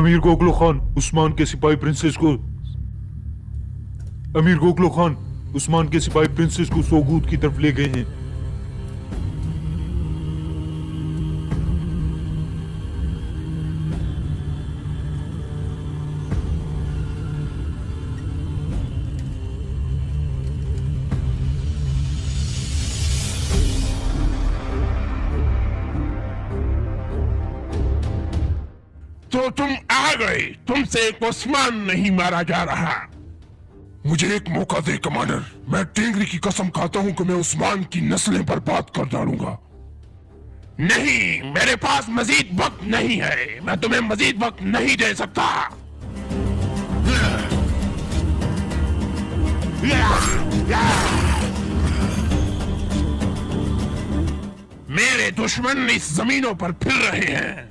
امیر گوگلو خان عثمان کے سپاہی پرنسس کو سوگوت کی طرف لے گئے ہیں۔ تو تم آ گئے، تم سے ایک عثمان نہیں مارا جا رہا۔ مجھے ایک موقع دے کمانڈر، میں ٹینگری کی قسم کھاتا ہوں کہ میں عثمان کی نسلیں برباد کر ڈالوں گا۔ نہیں، میرے پاس مزید وقت نہیں ہے، میں تمہیں مزید وقت نہیں دے سکتا۔ میرے دشمن اس زمینوں پر پھر رہے ہیں۔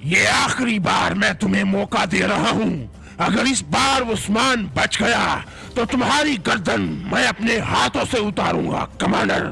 یہ آخری بار میں تمہیں موقع دے رہا ہوں، اگر اس بار عثمان بچ گیا تو تمہاری گردن میں اپنے ہاتھوں سے اتاروں گا کمانڈر۔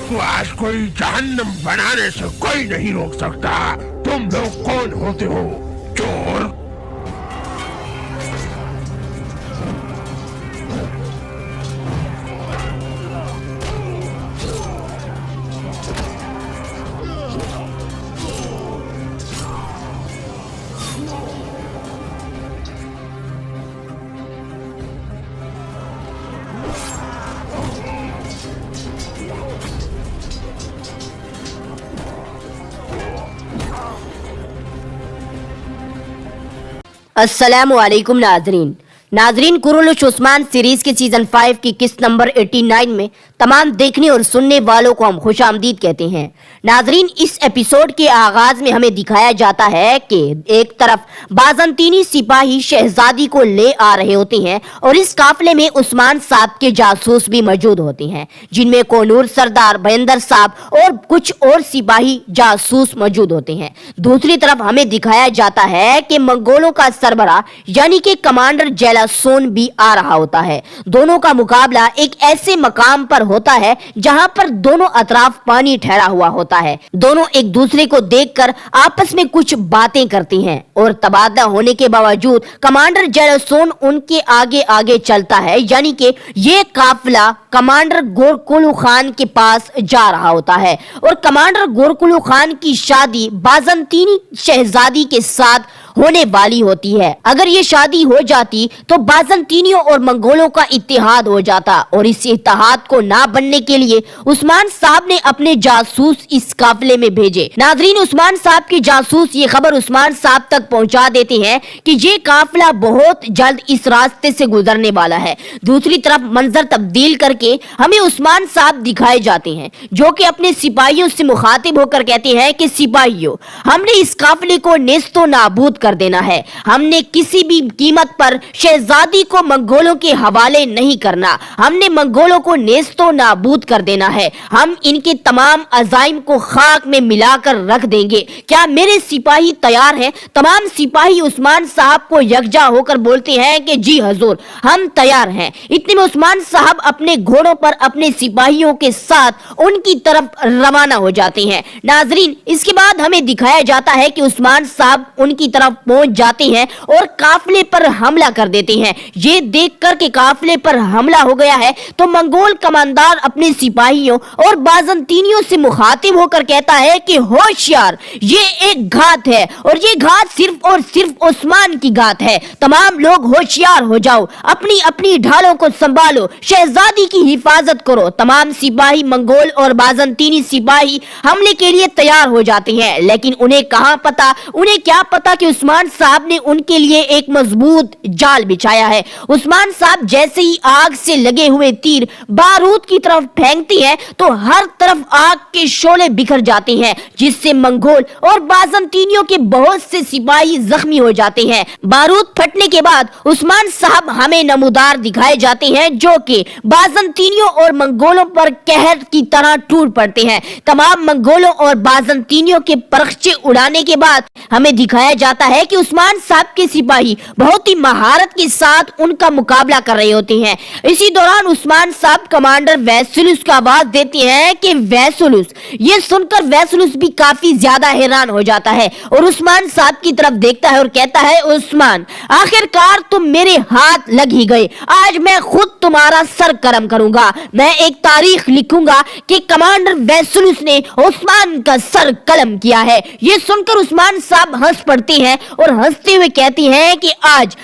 کو آج کوئی جہنم بنانے سے کوئی نہیں روک سکتا۔ تم لوگ کون ہوتے ہو؟ چور؟ السلام علیکم ناظرین، قرولش عثمان سیریز کے سیزن 5 کی قسط نمبر 89 میں तमाम देखने और सुनने वालों को हम खुशामदीद कहते हैं। नाजरीन, इस एपिसोड के आगाज में हमें दिखाया जाता है कि एक तरफ बाज़ंतीनी सिपाही शहजादी को ले आ रहे होते हैं और इस काफिले में उस्मान साहब के जासूस भी मौजूद होते हैं, जिनमें कोनूर सरदार भयंदर साहब और कुछ और सिपाही जासूस मौजूद होते हैं। दूसरी तरफ हमें दिखाया जाता है कि मंगोलों का सरबराह यानी कि कमांडर जेलासोन भी आ रहा होता है। दोनों का मुकाबला एक ऐसे मकाम पर होता है जहां पर दोनों अतराफ पानी ठहरा हुआ होता है। दोनों एक दूसरे को देखकर आपस में कुछ बातें करती हैं और तबादला होने के बावजूद कमांडर जेलासोन उनके आगे आगे चलता है, यानी कि ये काफिला कमांडर गोरकुलू खान के पास जा रहा होता है और कमांडर गोरकुलू खान की शादी बाज़ंतीनी शहजादी के साथ होने वाली होती है। अगर ये शादी हो जाती तो बाज़ंतीनियों और मंगोलों का इत्तेहाद हो जाता और इस इत्तेहाद को ना बनने के लिए उस्मान साहब ने अपने जासूस इस काफिले में भेजे। नाजरीन, उस्मान साहब के जासूस ये खबर उस्मान साहब तक पहुंचा देते हैं कि ये काफिला बहुत जल्द इस रास्ते से गुजरने वाला है। दूसरी तरफ मंजर तब्दील करके हमें उस्मान साहब दिखाए जाते हैं जो कि अपने सिपाहियों से मुखातिब होकर कहते हैं कि सिपाहियों, हमने इस काफिले को नेस्तो नाबूद कर देना है। हमने किसी भी कीमत पर शहजादी को मंगोलों के हवाले नहीं करना। हमने मंगोलों को नेस्तो नाबूद कर देना है। हम इनके तमाम अजाइम को खाक में मिलाकर रख देंगे। क्या मेरे सिपाही तैयार हैं? तमाम सिपाही उस्मान साहब को यकजा होकर बोलते हैं कि जी हजूर, हम तैयार हैं। इतने में उस्मान साहब अपने घोड़ों पर अपने सिपाहियों के साथ उनकी तरफ रवाना हो जाते हैं। नाजरीन, इसके बाद हमें दिखाया जाता है कि उस्मान साहब उनकी तरफ पहुंच जाते हैं और काफिले पर हमला कर देते हैं। ये देखकर कि काफिले पर हमला हो गया है तो मंगोल कमांडर अपने सिपाहियों और बाज़ंतीनियों से मुखातिब होकर कहता है कि होशियार, ये एक घात है और ये घात सिर्फ और सिर्फ उस्मान की घात है। तमाम लोग होशियार हो जाओ, अपनी अपनी ढालों को संभालो, शहजादी की हिफाजत करो। तमाम सिपाही मंगोल और बाज़ंतीनी सिपाही हमले के लिए तैयार हो जाते हैं, लेकिन उन्हें कहां पता, उन्हें क्या पता कि उस्मान साहब ने उनके लिए एक मजबूत जाल बिछाया है। उस्मान साहब जैसे ही आग से लगे हुए तीर बारूद की तरफ फेंकती हैं तो हर तरफ आग के शोले बिखर जाते हैं, जिससे मंगोल और बाज़ंतीनियों के बहुत से सिपाही जख्मी हो जाते हैं। बारूद फटने के बाद उस्मान साहब हमें नमूदार दिखाए जाते हैं जो कि बाज़ंतीनियों और मंगोलों पर कहर की तरह टूट पड़ते हैं। तमाम मंगोलों और बाज़ंतीनियों के परखचे उड़ाने के बाद हमें दिखाया जाता है कि उस्मान साहब के सिपाही बहुत ही महारत के साथ उनका मुकाबला कर रहे होते हैं। इसी दौरान उस्मान साहब कमांडर वैसुलुस को आवाज देते हैं कि वैसुलुस। ये सुनकर वैसुलुस भी काफी ज्यादा हैरान हो जाता है और उस्मान साहब की तरफ देखता है और कहता है, उस्मान, आखिरकार तुम मेरे हाथ लग ही गए। आज मैं खुद तुम्हारा सर कलम करूंगा। मैं एक तारीख लिखूंगा कि कमांडर वैसुलुस ने उस्मान का सर कलम किया है। ये सुनकर उस्मान साहब हंस पड़ते हैं और हंसते हुए कहती हैं कि आज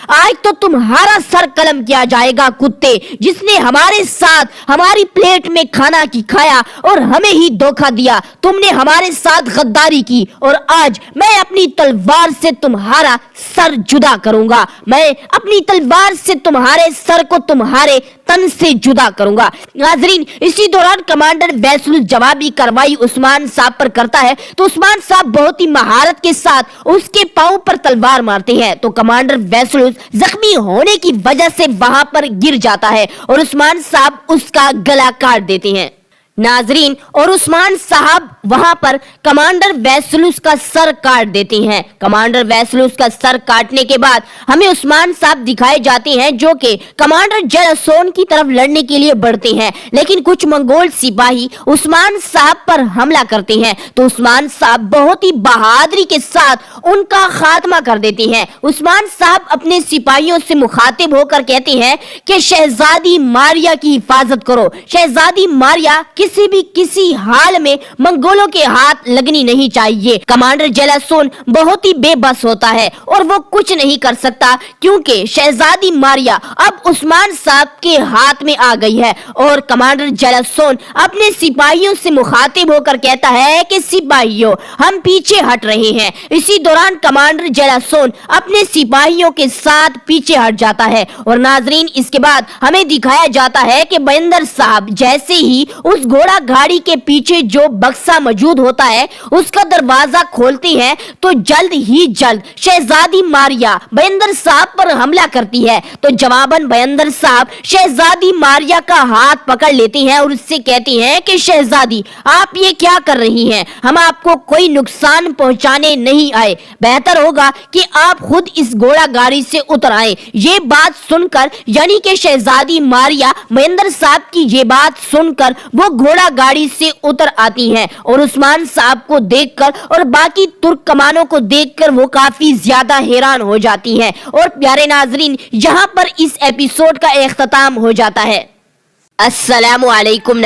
तो तुम्हारा सर कलम किया जाएगा कुत्ते, जिसने हमारे साथ हमारी प्लेट में खाना की खाया और हमें ही धोखा दिया। तुमने हमारे साथ गद्दारी की और आज मैं अपनी तलवार से तुम्हारा सर जुदा करूंगा। मैं अपनी तलवार से तुम्हारे सर को तुम्हारे तन से जुदा करूंगा। नाजरीन, इसी दौरान कमांडर वैसुलुस जवाबी कार्रवाई उस्मान साहब पर करता है तो उस्मान साहब बहुत ही महारत के साथ उसके पांव पर तलवार मारते हैं तो कमांडर वैसुलुस जख्मी होने की वजह से वहां पर गिर जाता है और उस्मान साहब उसका गला काट देते हैं। नाजरीन, और उस्मान साहब वहां पर कमांडर वैसुलुस का सर काट देते हैं। कमांडर वैसुलुस का सर काटने के बाद हमें उस्मान साहब दिखाए जाते हैं जो कि कमांडर जेलासोन की तरफ लड़ने के लिए बढ़ते हैं, लेकिन कुछ मंगोल सिपाही उस्मान साहब पर हमला करते हैं तो उस्मान साहब बहुत ही बहादुरी के साथ उनका खात्मा कर देते हैं। उस्मान साहब अपने सिपाहियों से मुखातिब होकर कहते हैं कि शहजादी मारिया की हिफाजत करो। शहजादी मारिया किसी हाल में मंगोलों के हाथ लगनी नहीं चाहिए। कमांडर जेलासोन बहुत ही बेबस होता है और वो कुछ नहीं कर सकता क्योंकि शहजादी मारिया अब उस्मान साहब के हाथ में आ गई है। और कमांडर जेलासोन अपने सिपाहियों से मुखातिब होकर कहता है कि सिपाहियों, हम पीछे हट रहे हैं। इसी दौरान कमांडर जेलासोन अपने सिपाहियों के साथ पीछे हट जाता है। और नाजरीन, इसके बाद हमें दिखाया जाता है कि बयंदर साहब जैसे ही उस घोड़ा गाड़ी के पीछे जो बक्सा मौजूद होता है उसका दरवाजा खोलती हैं तो जल्द ही जल्द शहजादी मारिया बयंदर साहब पर हमला करती है। तो जवाबन बयंदर साहब शहजादी मारिया का हाथ पकड़ लेती हैं और उससे कहती हैं कि शहजादी, आप ये क्या कर रही हैं? हम आपको कोई नुकसान पहुंचाने नहीं आए, बेहतर होगा कि आप खुद इस घोड़ा गाड़ी से उतर आए। ये बात सुनकर यानी कि शहजादी मारिया बयंदर साहब की ये बात सुनकर वो घोड़ा गाड़ी से उतर आती हैं और उस्मान साहब को देखकर और बाकी तुर्क कमानों को देखकर वो काफी ज्यादा हैरान हो जाती हैं। और प्यारे नाजरीन, यहाँ पर इस एपिसोड का इख्तिताम हो जाता है। अस्सलामु अलैकुम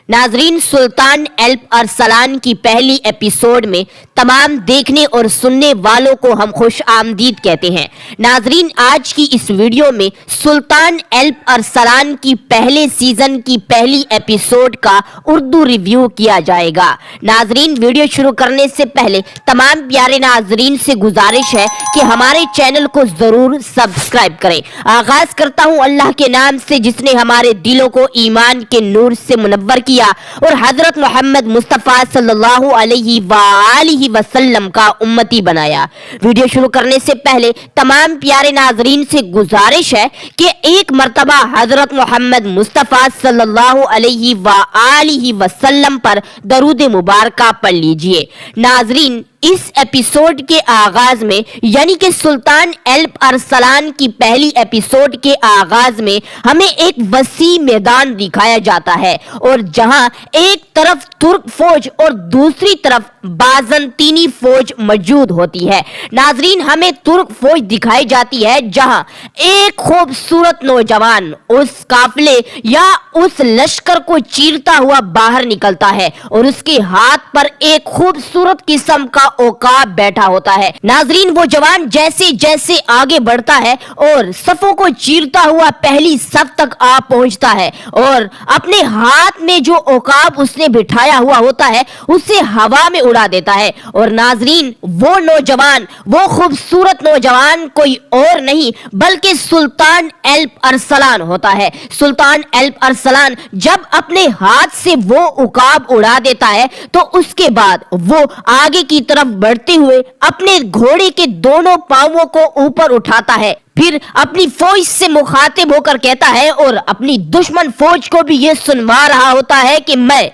नाजरीन, सुल्तान एल्प अरसलान की पहली एपिसोड में तमाम देखने और सुनने वालों को हम खुश आमदीद कहते हैं। नाजरीन, आज की इस वीडियो में सुल्तान एल्प अरसलान की पहले सीजन की पहली एपिसोड का उर्दू रिव्यू किया जाएगा। नाजरीन, वीडियो शुरू करने से पहले तमाम प्यारे नाजरीन से गुजारिश है कि हमारे चैनल को जरूर सब्सक्राइब करें। आगाज करता हूँ अल्लाह के नाम से जिसने हमारे दिलों को ईमान के नूर से मुनव्वर किया और हजरत मोहम्मद मुस्तफा सल्लल्लाहु अलैहि वसल्लम का उम्मती बनाया। वीडियो शुरू करने से पहले तमाम प्यारे नाजरीन से गुजारिश है कि एक मर्तबा हजरत मोहम्मद मुस्तफा सल्लल्लाहु अलैहि वसल्लम पर दरूद मुबारका पढ़ लीजिए। नाजरीन, इस एपिसोड के आगाज में यानी कि सुल्तान एल्प अरसलान की पहली एपिसोड के आगाज में हमें एक वसी मैदान दिखाया जाता है और जहां एक तरफ तुर्क फौज और दूसरी तरफ बाजंतीनी फौज मौजूद होती है। नाजरीन, हमें तुर्क फौज दिखाई जाती है जहां एक खूबसूरत नौजवान उस काफिले या उस लश्कर को चीरता हुआ बाहर निकलता है और उसके हाथ पर एक खूबसूरत किस्म का औकाब बैठा होता है। नाजरीन, वो जवान जैसे जैसे आगे बढ़ता है और सफों को चीरता हुआ पहली सफ तक आ पहुंचता है और अपने हाथ में जो औकाब उसने बिठाया हुआ होता है उसे हवा में उड़ा देता है। और नाजरीन, वो नौजवान, वो खूबसूरत नौजवान कोई और नहीं बल्कि सुल्तान एल्प अरसलान होता है। सुल्तान एल्प अरसलान जब अपने हाथ से वो उकाब उड़ा देता है तो उसके बाद वो आगे की तरफ बढ़ते हुए अपने घोड़े के दोनों पांवों को ऊपर उठाता है, फिर अपनी फौज से मुखातिब होकर कहता है और अपनी दुश्मन फौज को भी ये सुनवा रहा होता है कि मैं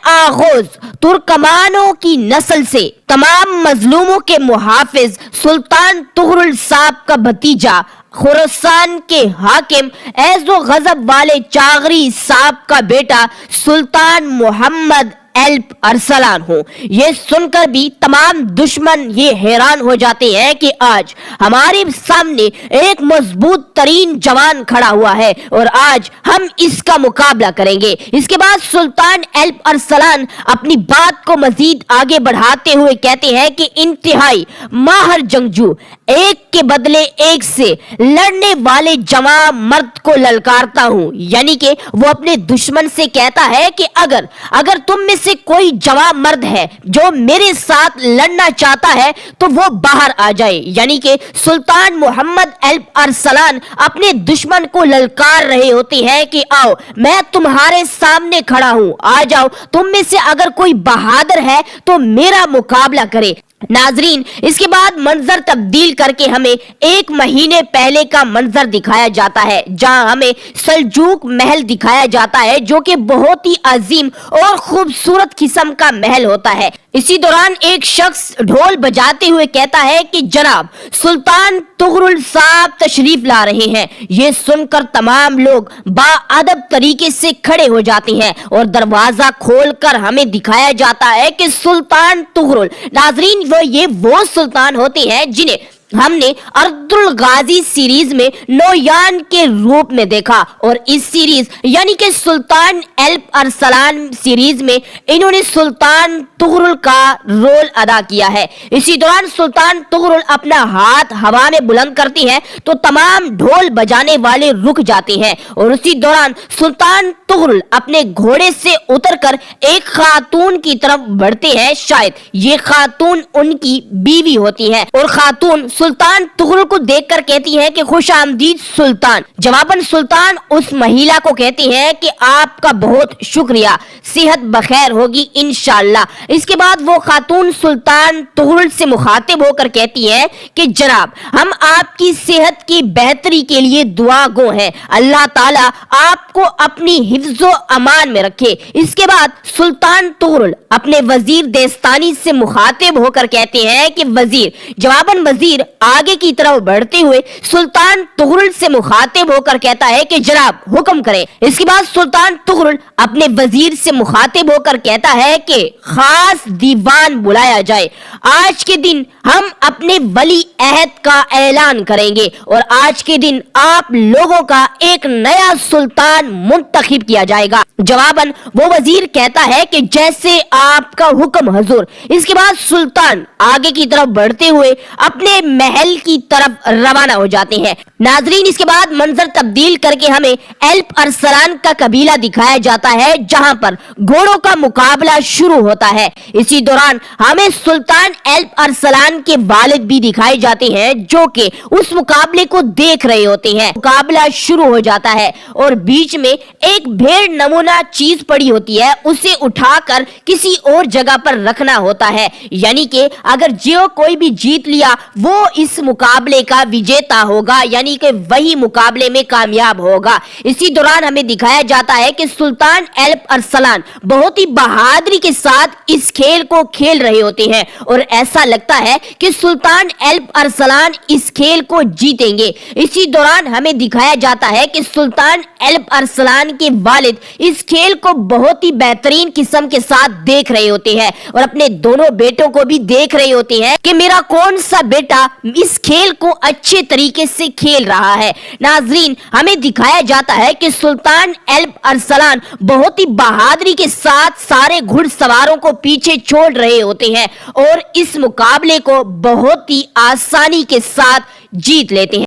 आगोज तुर्कमानों की नस्ल से तमाम मजलूमों के मुहाफिज सुल्तान तुगरुल साहब का भतीजा खुरासान के हाकिम ऐज़ो गजब वाले चागरी साहब का बेटा सुल्तान मोहम्मद एल्प अरसलान हो। ये सुनकर भी तमाम दुश्मन ये हैरान हो जाते हैं कि आज हमारे सामने एक मजबूत तरीन जवान खड़ा हुआ है और आज हम इसका मुकाबला करेंगे। इसके बाद सुल्तान एल्प अरसलान अपनी बात को मजीद आगे बढ़ाते हुए कहते हैं कि इंतहाई माहिर जंगजू, एक के बदले एक से लड़ने वाले जवां मर्द को ललकारता हूँ। यानी कि वो अपने दुश्मन से कहता है कि अगर तुम में से कोई जवान मर्द है जो मेरे साथ लड़ना चाहता है तो वो बाहर आ जाए। यानी कि सुल्तान मोहम्मद एल्प अरसलान अपने दुश्मन को ललकार रहे होते हैं कि आओ, मैं तुम्हारे सामने खड़ा हूं, आ जाओ, तुम में से अगर कोई बहादुर है तो मेरा मुकाबला करे। नाजरीन, इसके बाद मंजर तब्दील करके हमें एक महीने पहले का मंजर दिखाया जाता है जहां हमें सल्जूक महल दिखाया जाता है जो कि बहुत ही अजीम और खूबसूरत किस्म का महल होता है। इसी दौरान एक शख्स ढोल बजाते हुए कहता है कि जनाब सुल्तान तुगरुल साहब तशरीफ ला रहे हैं। ये सुनकर तमाम लोग बाअदब तरीके से खड़े हो जाते हैं और दरवाजा खोलकर हमें दिखाया जाता है कि सुल्तान तुगरुल, नाजरीन वो सुल्तान होते हैं जिन्हें ہم نے اردل غازی سیریز میں نویان کے روپ میں دیکھا اور اس سیریز یعنی کہ سلطان الپ ارسلان سیریز میں انہوں نے سلطان تغرل کا رول ادا کیا ہے۔ اسی دوران سلطان تغرل اپنا ہاتھ ہوا میں بلند کرتی ہے تو تمام ڈھول بجانے والے رک جاتے ہیں اور اسی دوران سلطان تغرل اپنے گھوڑے سے اتر کر ایک خاتون کی طرف بڑھتے ہیں، شاید یہ خاتون ان کی بیوی ہوتی ہے اور خاتون سلطان تغرل کو دیکھ کر کہتی ہے کہ خوش آمدید سلطان۔ جواباً سلطان اس مہیلا کو کہتی ہے کہ آپ کا بہت شکریہ، صحت بخیر ہوگی انشاءاللہ۔ اس کے بعد وہ خاتون سلطان تغرل سے مخاطب ہو کر کہتی ہے کہ جناب ہم آپ کی صحت کی بہتری کے لیے دعا گو ہیں، اللہ تعالیٰ آپ کو اپنی حفظ و امان میں رکھے۔ اس کے بعد سلطان تغرل اپنے وزیر دیستانی سے مخاطب ہو کر کہتے ہیں کہ وزیر۔ جواباً وزیر آگے کی طرف بڑھتے ہوئے سلطان تغرل سے مخاطب ہو کر کہتا ہے کہ جناب حکم کریں۔ اس کے بعد سلطان تغرل اپنے وزیر سے مخاطب ہو کر کہتا ہے کہ خاص دیوان بلایا جائے، آج کے دن ہم اپنے ولی عہد کا اعلان کریں گے اور آج کے دن آپ لوگوں کا ایک نیا سلطان منتخب کیا جائے گا۔ جواباً وہ وزیر کہتا ہے کہ جیسے آپ کا حکم حضور۔ اس کے بعد سلطان آگے کی طرف بڑھتے ہوئے اپنے محل کی طرف روانہ ہو جاتے ہیں۔ ناظرین اس کے بعد منظر تبدیل کر کے ہمیں الپ ارسلان کا قبیلہ دکھایا جاتا ہے جہاں پر گھوڑوں کا مقابلہ شروع ہوتا ہے۔ اسی دوران ہمیں سلطان الپ ارسلان کے والد بھی دکھائے جاتے ہیں جو کہ اس مقابلے کو دیکھ رہے ہوتے ہیں۔ مقابلہ شروع ہو جاتا ہے اور بیچ میں ایک بھیڑ نمونہ چیز پڑی ہوتی ہے، اسے اٹھا کر کسی اور جگہ پر رکھنا ہوتا ہے، یعنی کہ اگر جو کوئی بھی جیت لیا وہ اس مقابلے کا وجیتا ہوگا، یعنی کہ وہی مقابلے میں کامیاب ہوگا۔ اسی دوران ہمیں دکھایا جاتا ہے کہ سلطان الپ ارسلان بہت ہی بہادری کے ساتھ اس کھیل کو کھیل رہے ہوتے ہیں اور ایسا لگتا ہے کہ سلطان الپ ارسلان اس کھیل کو جیتیں گے۔ اسی دوران ہمیں دکھایا جاتا ہے کہ سلطان الپ ارسلان کے والد اس کھیل کو بہت ہی بہترین قسم کے ساتھ دیکھ رہے ہوتے ہیں اور اپنے دونوں بیٹوں کو بھی دیکھ رہے ہوتے ہیں کہ میرا کون سا بیٹا اس کھیل کو اچھے طریقے سے کھیل رہا ہے۔ ناظرین ہمیں دکھایا جاتا ہے کہ سلطان الپ ارسلان بہت ہی بہادری کے ساتھ سارے گھڑ سواروں کو پیچھے چھوڑ رہے ہوتے ہیں اور اس مقابلے کو بہت ہی آسانی کے ساتھ جیت لیتے ہیں۔